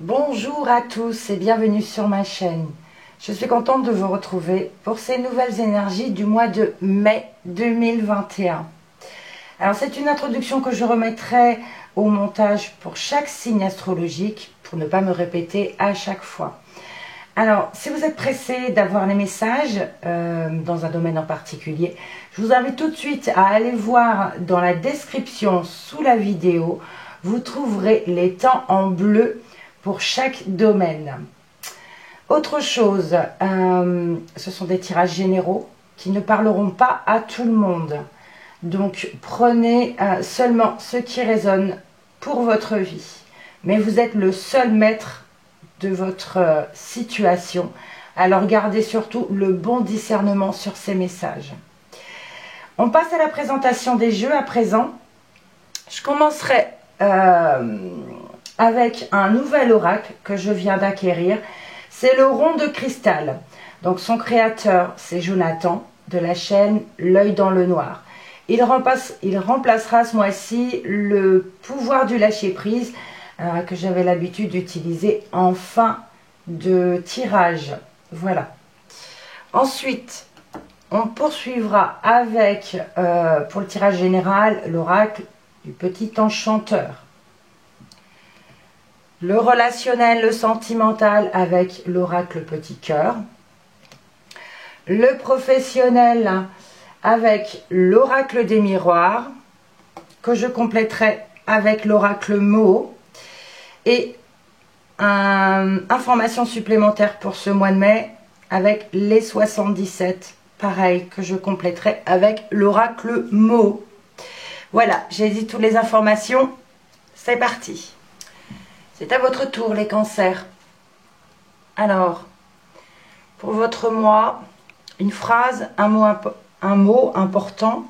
Bonjour à tous et bienvenue sur ma chaîne. Je suis contente de vous retrouver pour ces nouvelles énergies du mois de mai 2021. Alors c'est une introduction que je remettrai au montage pour chaque signe astrologique pour ne pas me répéter à chaque fois. Alors si vous êtes pressé d'avoir les messages dans un domaine en particulier, je vous invite tout de suite à aller voir dans la description sous la vidéo. Vous trouverez les temps en bleu pour chaque domaine. Autre chose, ce sont des tirages généraux qui ne parleront pas à tout le monde. Donc prenez seulement ce qui résonne pour votre vie. Mais vous êtes le seul maître de votre situation. Alors gardez surtout le bon discernement sur ces messages. On passe à la présentation des jeux à présent. Je commencerai avec un nouvel oracle que je viens d'acquérir. C'est le rond de cristal. Donc son créateur, c'est Jonathan de la chaîne L'œil dans le noir. Il remplacera ce mois-ci le pouvoir du lâcher-prise que j'avais l'habitude d'utiliser en fin de tirage. Voilà. Ensuite, on poursuivra avec, pour le tirage général, l'oracle du petit enchanteur. Le relationnel, le sentimental avec l'oracle petit cœur. Le professionnel avec l'oracle des miroirs, que je compléterai avec l'oracle mot. Et information supplémentaire pour ce mois de mai avec les 77, pareil, que je compléterai avec l'oracle mot. Voilà, j'ai dit toutes les informations, c'est parti. C'est à votre tour les cancers. Alors, pour votre mois, une phrase, un mot important.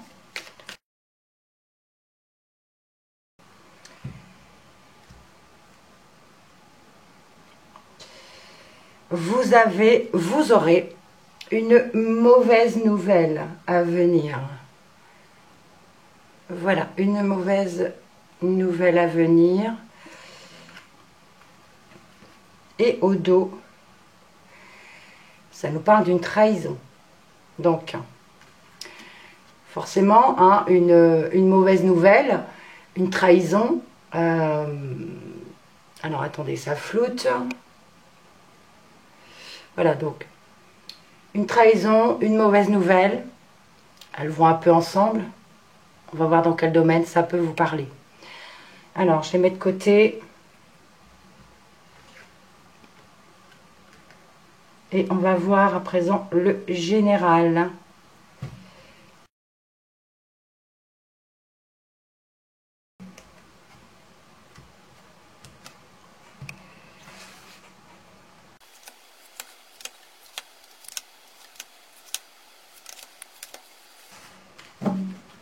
Vous aurez une mauvaise nouvelle à venir. Voilà, une mauvaise nouvelle à venir. Et au dos, ça nous parle d'une trahison. Donc, forcément, hein, une mauvaise nouvelle, une trahison. Alors, attendez, ça floute. Voilà, donc, une trahison, une mauvaise nouvelle. Elles vont un peu ensemble. On va voir dans quel domaine ça peut vous parler. Alors, je les mets de côté. Et on va voir à présent le général.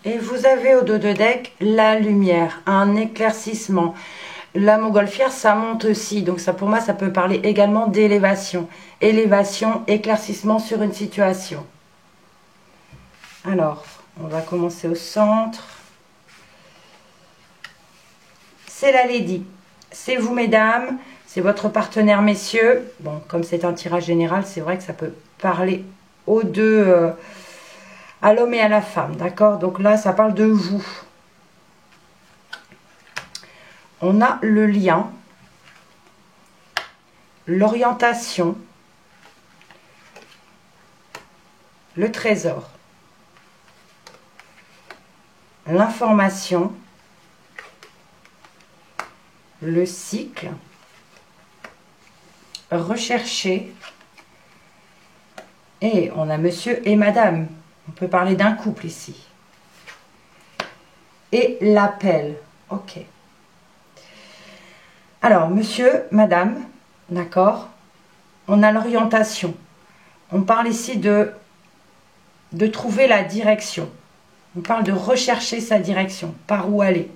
Et vous avez au dos de deck la lumière, un éclaircissement. La montgolfière, ça monte aussi. Donc ça, pour moi, ça peut parler également d'élévation. Élévation, éclaircissement sur une situation. Alors, on va commencer au centre. C'est la Lady. C'est vous, mesdames. C'est votre partenaire, messieurs. Bon, comme c'est un tirage général, c'est vrai que ça peut parler aux deux, à l'homme et à la femme. D'accord? Donc là, ça parle de vous. On a le lien, l'orientation, le trésor, l'information, le cycle, rechercher, et on a monsieur et madame. On peut parler d'un couple ici. Et l'appel. Ok. Alors, monsieur, madame, d'accord, on a l'orientation. On parle ici de trouver la direction. On parle de rechercher sa direction, par où aller.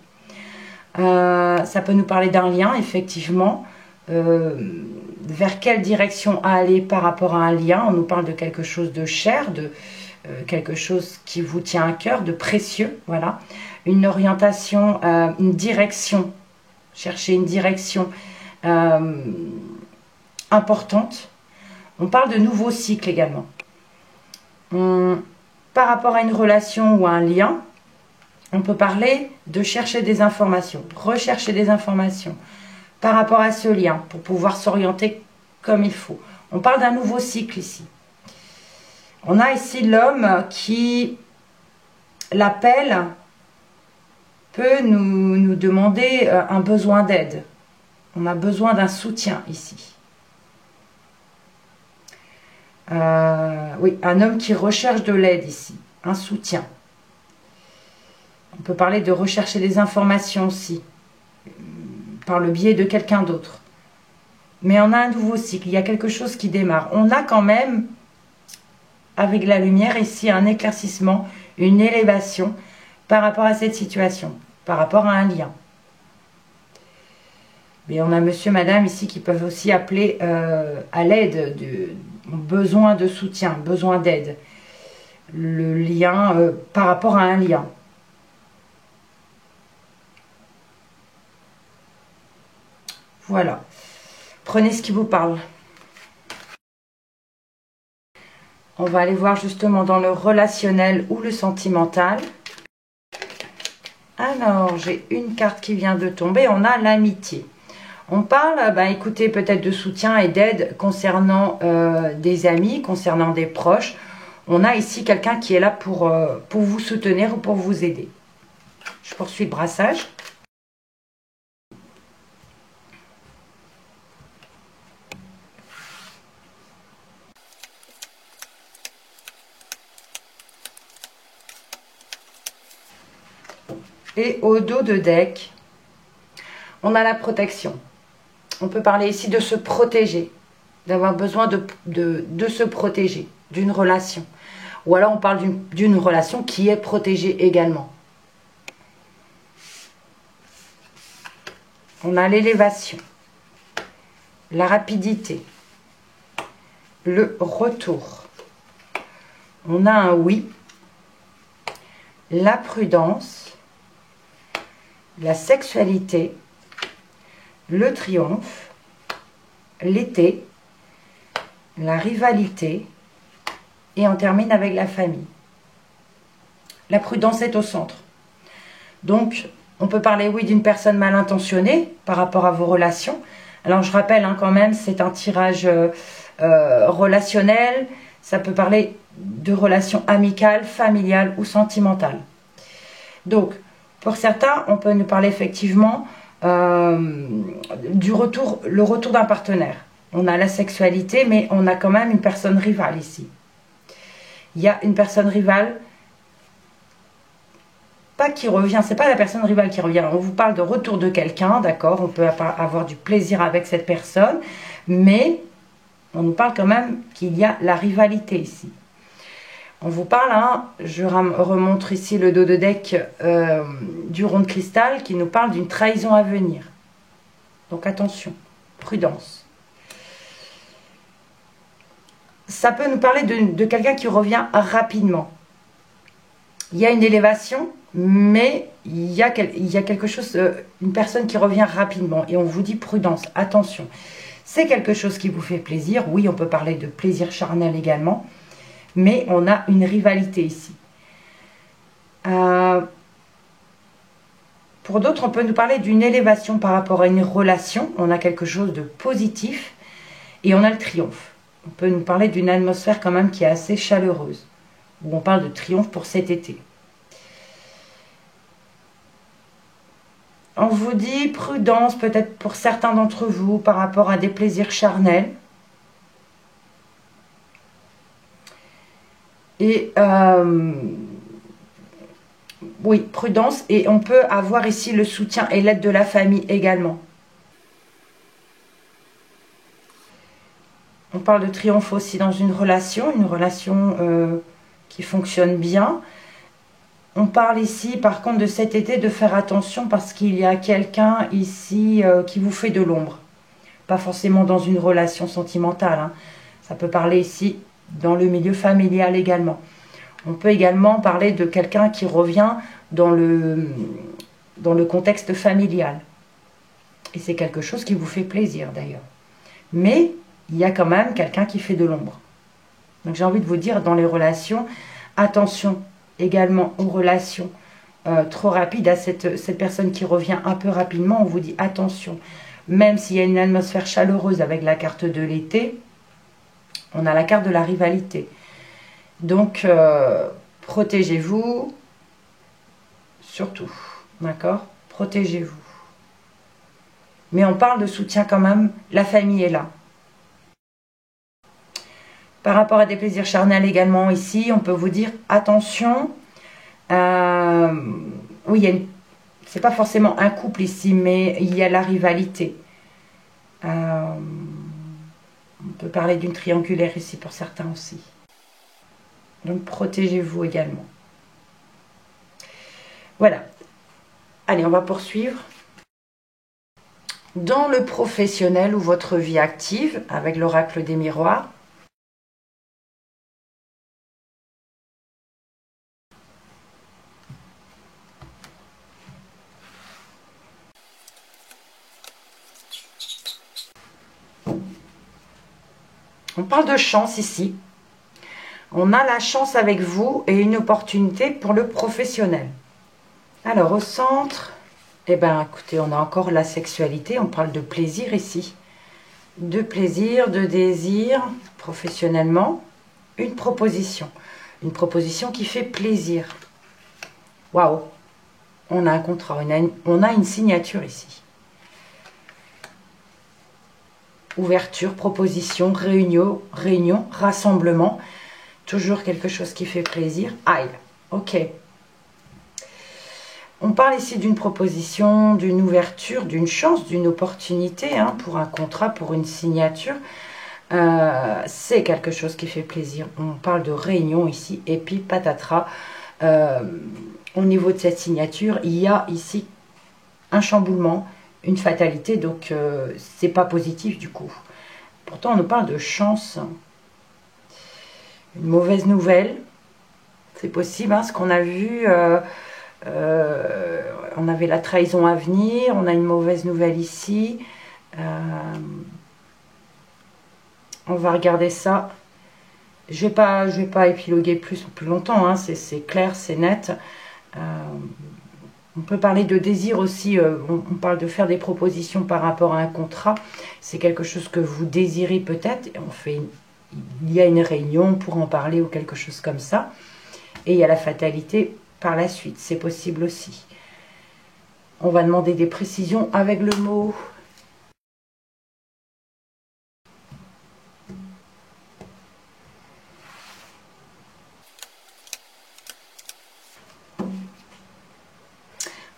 Ça peut nous parler d'un lien, effectivement. Vers quelle direction aller par rapport à un lien. On nous parle de quelque chose de cher, de quelque chose qui vous tient à cœur, de précieux. Voilà. Une orientation, une direction. Chercher une direction. importante. On parle de nouveaux cycles également. Par rapport à une relation ou à un lien, on peut parler de chercher des informations, rechercher des informations par rapport à ce lien pour pouvoir s'orienter comme il faut. On parle d'un nouveau cycle ici. On a ici l'homme qui, l'appel, peut nous demander un besoin d'aide. On a besoin d'un soutien ici. Oui, un homme qui recherche de l'aide ici, un soutien. On peut parler de rechercher des informations aussi, par le biais de quelqu'un d'autre. Mais on a un nouveau cycle, il y a quelque chose qui démarre. On a quand même, avec la lumière ici, un éclaircissement, une élévation par rapport à cette situation, par rapport à un lien. Mais on a monsieur, madame ici qui peuvent aussi appeler à l'aide, besoin de soutien, besoin d'aide. Le lien par rapport à un lien. Voilà. Prenez ce qui vous parle. On va aller voir justement dans le relationnel ou le sentimental. Alors, j'ai une carte qui vient de tomber. On a l'amitié. On parle, écoutez, peut-être de soutien et d'aide concernant des amis, concernant des proches. On a ici quelqu'un qui est là pour vous soutenir ou pour vous aider. Je poursuis le brassage. Et au dos de deck, on a la protection. On peut parler ici de se protéger, d'avoir besoin de se protéger d'une relation. Ou alors on parle d'une relation qui est protégée également. On a l'élévation, la rapidité, le retour. On a un oui, la prudence, la sexualité, le triomphe, l'été, la rivalité et on termine avec la famille. La prudence est au centre. Donc, on peut parler, oui, d'une personne mal intentionnée par rapport à vos relations. Alors, je rappelle quand même, c'est un tirage relationnel. Ça peut parler de relations amicales, familiales ou sentimentales. Donc, pour certains, on peut nous parler effectivement le retour d'un partenaire. On a la sexualité, mais on a quand même une personne rivale ici. Il y a une personne rivale, pas qui revient, c'est pas la personne rivale qui revient. On vous parle de retour de quelqu'un, d'accord, on peut avoir du plaisir avec cette personne, mais on nous parle quand même qu'il y a la rivalité ici. On vous parle, je remontre ici le dos de deck du rond de cristal qui nous parle d'une trahison à venir. Donc attention, prudence. Ça peut nous parler de quelqu'un qui revient rapidement. Il y a une élévation, mais il y a quelque chose, une personne qui revient rapidement. Et on vous dit prudence, attention. C'est quelque chose qui vous fait plaisir. Oui, on peut parler de plaisir charnel également. Mais on a une rivalité ici. Pour d'autres, on peut nous parler d'une élévation par rapport à une relation. On a quelque chose de positif. Et on a le triomphe. On peut nous parler d'une atmosphère quand même qui est assez chaleureuse. Où on parle de triomphe pour cet été. On vous dit prudence peut-être pour certains d'entre vous par rapport à des plaisirs charnels. Et oui, prudence. Et on peut avoir ici le soutien et l'aide de la famille également. On parle de triomphe aussi dans une relation qui fonctionne bien. On parle ici, par contre, de cet été, de faire attention parce qu'il y a quelqu'un ici qui vous fait de l'ombre. Pas forcément dans une relation sentimentale. Ça peut parler ici dans le milieu familial également. On peut également parler de quelqu'un qui revient dans le contexte familial. Et c'est quelque chose qui vous fait plaisir d'ailleurs. Mais il y a quand même quelqu'un qui fait de l'ombre. Donc j'ai envie de vous dire, dans les relations, attention également aux relations trop rapides, à cette personne qui revient un peu rapidement. On vous dit attention, même s'il y a une atmosphère chaleureuse avec la carte de l'été, on a la carte de la rivalité. Donc protégez-vous, surtout, d'accord? Protégez-vous. Mais on parle de soutien quand même, la famille est là. Par rapport à des plaisirs charnels également ici, on peut vous dire attention. Oui, c'est pas forcément un couple ici, mais il y a la rivalité. On peut parler d'une triangulaire ici pour certains aussi. Donc protégez-vous également. Voilà. Allez, on va poursuivre. Dans le professionnel ou votre vie active, avec l'oracle des miroirs, on parle de chance ici. On a la chance avec vous et une opportunité pour le professionnel. Alors, au centre, eh bien, écoutez, on a encore la sexualité. On parle de plaisir ici. De plaisir, de désir, professionnellement. Une proposition. Une proposition qui fait plaisir. Waouh! On a un contrat, on a une signature ici. Ouverture, proposition, réunion, rassemblement. Toujours quelque chose qui fait plaisir. Aïe, ok. On parle ici d'une proposition, d'une ouverture, d'une chance, d'une opportunité hein, pour un contrat, pour une signature. C'est quelque chose qui fait plaisir. On parle de réunion ici et puis patatras. Au niveau de cette signature, il y a ici un chamboulement, une fatalité, donc c'est pas positif du coup. Pourtant, on nous parle de chance. Une mauvaise nouvelle, c'est possible, hein, ce qu'on a vu, on avait la trahison à venir, on a une mauvaise nouvelle ici. On va regarder ça. Je vais pas épiloguer plus longtemps, hein, c'est clair, c'est net. On peut parler de désir aussi, on parle de faire des propositions par rapport à un contrat. C'est quelque chose que vous désirez peut-être. Il y a une réunion pour en parler ou quelque chose comme ça. Et il y a la fatalité par la suite, c'est possible aussi. On va demander des précisions avec le mot.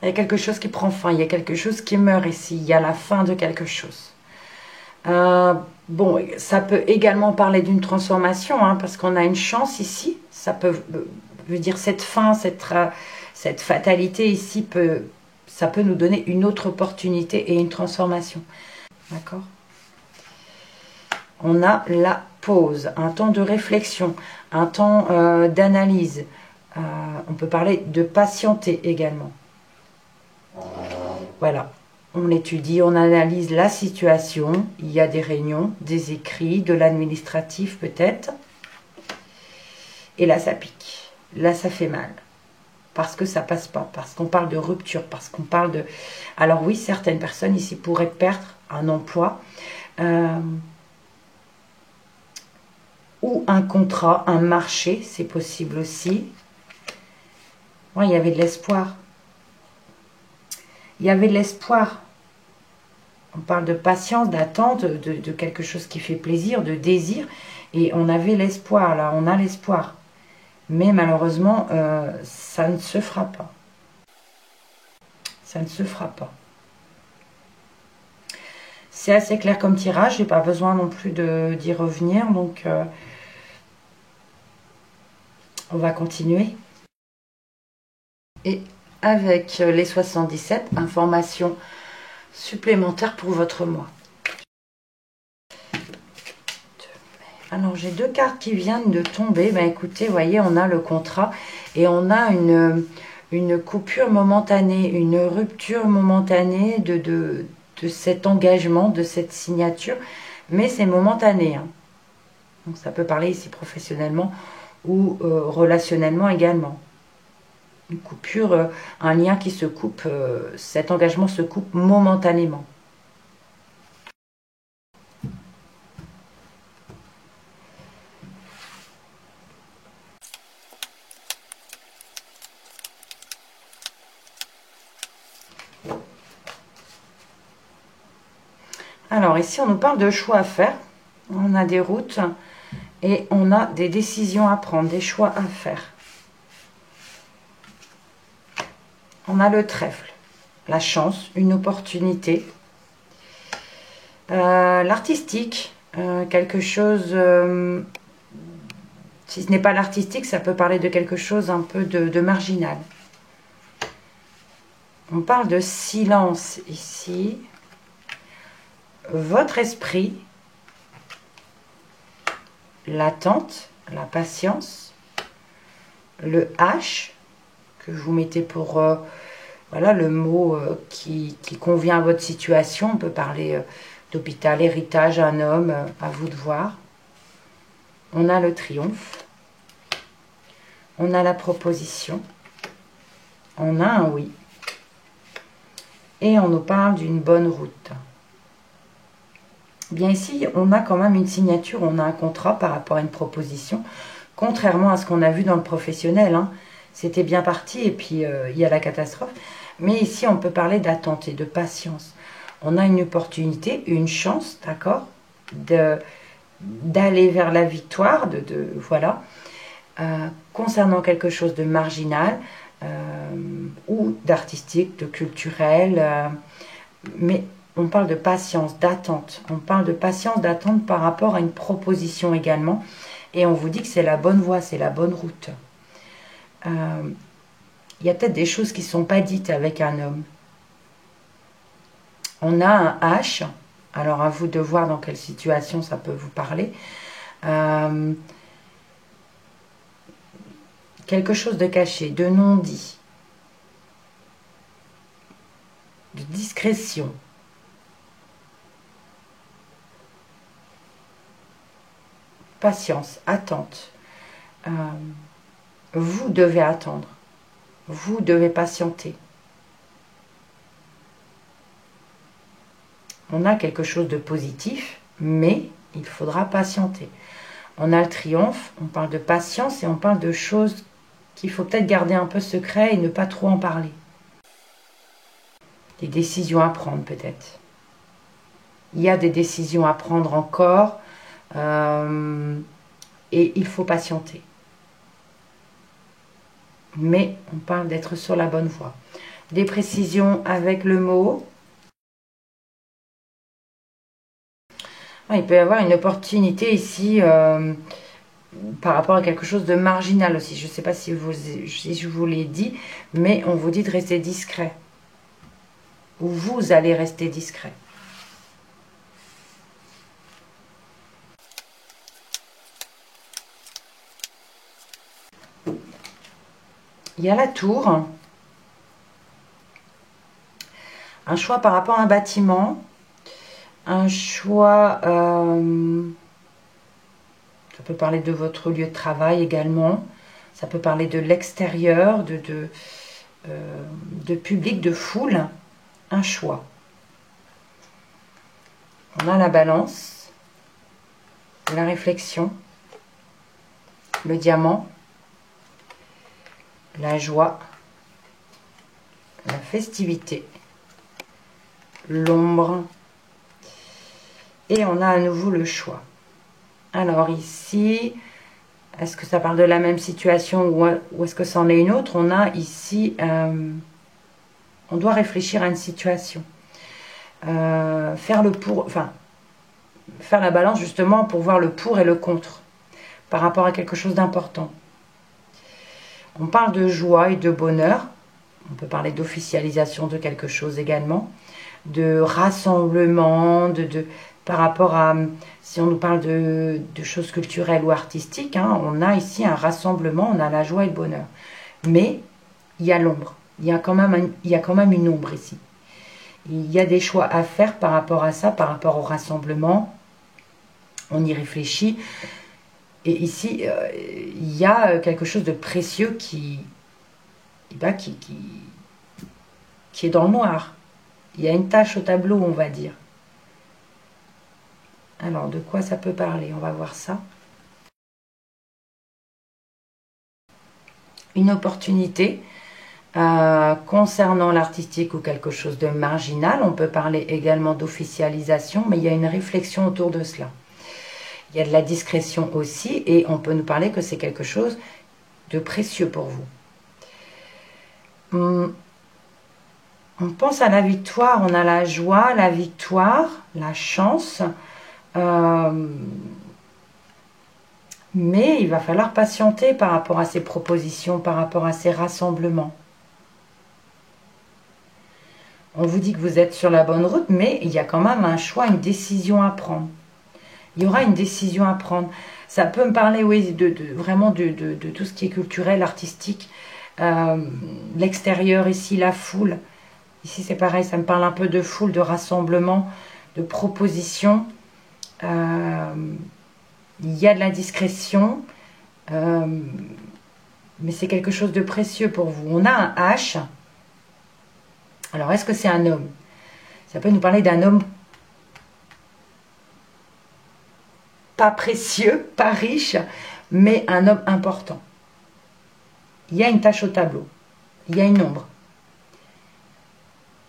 Il y a quelque chose qui prend fin, il y a quelque chose qui meurt ici, il y a la fin de quelque chose. Bon, ça peut également parler d'une transformation, hein, parce qu'on a une chance ici. Ça peut veut dire cette fin, cette fatalité ici, ça peut nous donner une autre opportunité et une transformation. D'accord? On a la pause, un temps de réflexion, un temps d'analyse. On peut parler de patienter également. Voilà, on étudie, on analyse la situation. Il y a des réunions, des écrits, de l'administratif peut-être. Et là, ça pique. Là, ça fait mal. Parce que ça passe pas. Parce qu'on parle de rupture. Parce qu'on parle de... Alors oui, certaines personnes ici pourraient perdre un emploi. Ou un contrat, un marché. C'est possible aussi. Ouais, il y avait de l'espoir. Il y avait de l'espoir. On parle de patience, d'attente, de quelque chose qui fait plaisir, de désir. Et on avait l'espoir, là, on a l'espoir. Mais malheureusement, ça ne se fera pas. Ça ne se fera pas. C'est assez clair comme tirage, j'ai pas besoin non plus d'y revenir. Donc, on va continuer. Et avec les 77 informations supplémentaires pour votre mois. Alors, j'ai deux cartes qui viennent de tomber. Ben, écoutez, vous voyez, on a le contrat et on a une coupure momentanée, une rupture momentanée de de cet engagement, de cette signature, mais c'est momentané. Hein. Donc ça peut parler ici professionnellement ou relationnellement également. Une coupure, un lien qui se coupe, cet engagement se coupe momentanément. Alors ici, on nous parle de choix à faire. On a des routes et on a des décisions à prendre, des choix à faire. On a le trèfle, la chance, une opportunité. L'artistique, quelque chose, si ce n'est pas l'artistique, ça peut parler de quelque chose un peu de marginal. On parle de silence ici. Votre esprit, l'attente, la patience, le H, que vous mettez pour voilà, le mot qui convient à votre situation. On peut parler d'hôpital, héritage, un homme, à vous de voir. On a le triomphe. On a la proposition. On a un oui. Et on nous parle d'une bonne route. Bien ici, on a quand même une signature, on a un contrat par rapport à une proposition, contrairement à ce qu'on a vu dans le professionnel. Hein. C'était bien parti et puis il y a la catastrophe. Mais ici, on peut parler d'attente et de patience. On a une opportunité, une chance, d'accord, d'aller vers la victoire, voilà, concernant quelque chose de marginal ou d'artistique, de culturel, mais on parle de patience, d'attente. On parle de patience, d'attente par rapport à une proposition également. Et on vous dit que c'est la bonne voie, c'est la bonne route. Il y a peut-être des choses qui ne sont pas dites avec un homme. On a un H. Alors à vous de voir dans quelle situation ça peut vous parler. Quelque chose de caché, de non-dit. De discrétion. Patience, attente. Vous devez attendre. Vous devez patienter. On a quelque chose de positif, mais il faudra patienter. On a le triomphe, on parle de patience et on parle de choses qu'il faut peut-être garder un peu secret et ne pas trop en parler. Des décisions à prendre peut-être. Il y a des décisions à prendre encore. Et il faut patienter. Mais on parle d'être sur la bonne voie. Des précisions avec le mot. Il peut y avoir une opportunité ici par rapport à quelque chose de marginal aussi. Je ne sais pas si je vous l'ai dit, mais on vous dit de rester discret. Ou vous allez rester discret. Il y a la tour, un choix par rapport à un bâtiment, un choix, ça peut parler de votre lieu de travail également, ça peut parler de l'extérieur, de public, de foule, un choix. On a la balance, la réflexion, le diamant, la joie, la festivité, l'ombre, et on a à nouveau le choix. Alors ici, est-ce que ça parle de la même situation ou est-ce que c'en est une autre? On a ici, on doit réfléchir à une situation. Faire la balance justement pour voir le pour et le contre par rapport à quelque chose d'important. On parle de joie et de bonheur. On peut parler d'officialisation de quelque chose également. De rassemblement, par rapport à, si on nous parle de choses culturelles ou artistiques, hein, on a ici un rassemblement, on a la joie et le bonheur. Mais il y a l'ombre. Il y a quand même une ombre ici. Il y a des choix à faire par rapport à ça, par rapport au rassemblement. On y réfléchit. Et ici, il y a quelque chose de précieux qui est dans le noir. Il y a une tache au tableau, on va dire. Alors, de quoi ça peut parler? On va voir ça. Une opportunité concernant l'artistique ou quelque chose de marginal. On peut parler également d'officialisation, mais il y a une réflexion autour de cela. Il y a de la discrétion aussi, et on peut nous parler que c'est quelque chose de précieux pour vous. On pense à la victoire, on a la joie, la victoire, la chance. Mais il va falloir patienter par rapport à ces propositions, par rapport à ces rassemblements. On vous dit que vous êtes sur la bonne route, mais il y a quand même un choix, une décision à prendre. Il y aura une décision à prendre. Ça peut me parler, oui, vraiment de tout ce qui est culturel, artistique. L'extérieur ici, la foule. Ici, c'est pareil, ça me parle un peu de foule, de rassemblement, de proposition. Il y a de la discrétion. Mais c'est quelque chose de précieux pour vous. On a un H. Alors, est-ce que c'est un homme? Ça peut nous parler d'un homme pas précieux, pas riche, mais un homme important. Il y a une tache au tableau. Il y a une ombre.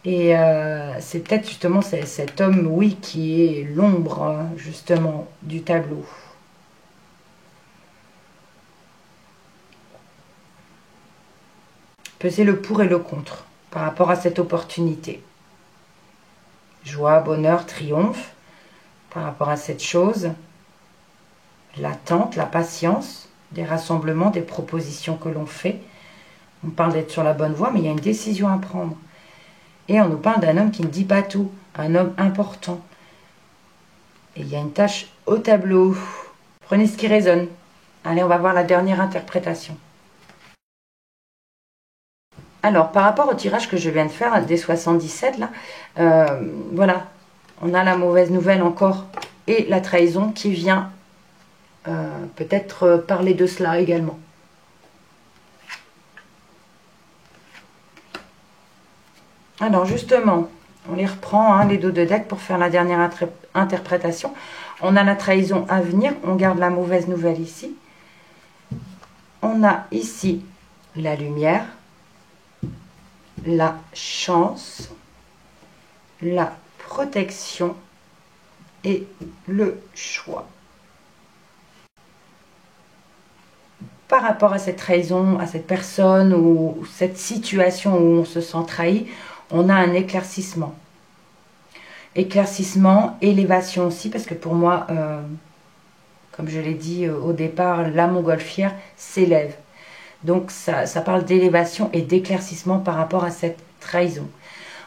Et c'est peut-être justement cet homme, oui, qui est l'ombre, justement, du tableau. Pesez le pour et le contre par rapport à cette opportunité. Joie, bonheur, triomphe par rapport à cette chose. L'attente, la patience, des rassemblements, des propositions que l'on fait. On parle d'être sur la bonne voie, mais il y a une décision à prendre. Et on nous parle d'un homme qui ne dit pas tout, un homme important. Et il y a une tâche au tableau. Prenez ce qui résonne. Allez, on va voir la dernière interprétation. Alors, par rapport au tirage que je viens de faire, des 77, là, voilà, on a la mauvaise nouvelle encore et la trahison qui vient peut-être parler de cela également. Alors justement, on les reprend, hein, les dos de deck pour faire la dernière interprétation. On a la trahison à venir, on garde la mauvaise nouvelle ici. On a ici la lumière, la chance, la protection et le choix. Par rapport à cette trahison, à cette personne ou cette situation où on se sent trahi, on a un éclaircissement. Éclaircissement, élévation aussi, parce que pour moi, comme je l'ai dit au départ, la montgolfière s'élève. Donc ça parle d'élévation et d'éclaircissement par rapport à cette trahison.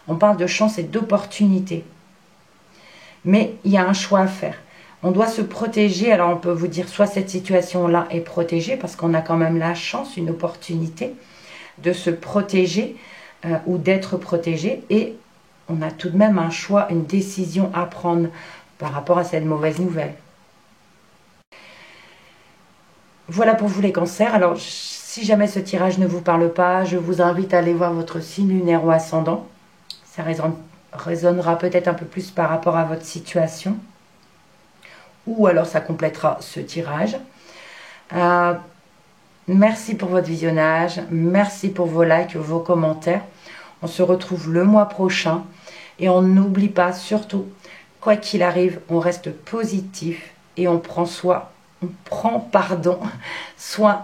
On parle de chance et d'opportunité. Mais il y a un choix à faire. On doit se protéger. Alors on peut vous dire soit cette situation-là est protégée parce qu'on a quand même la chance, une opportunité de se protéger ou d'être protégé. Et on a tout de même un choix, une décision à prendre par rapport à cette mauvaise nouvelle. Voilà pour vous les cancers. Alors si jamais ce tirage ne vous parle pas, je vous invite à aller voir votre signe lunaire ou ascendant. Ça résonnera peut-être un peu plus par rapport à votre situation. Ou alors ça complétera ce tirage. Merci pour votre visionnage. Merci pour vos likes, vos commentaires. On se retrouve le mois prochain. Et on n'oublie pas, surtout, quoi qu'il arrive, on reste positif et on prend soin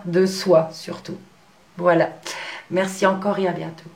de soi surtout. Voilà. Merci encore et à bientôt.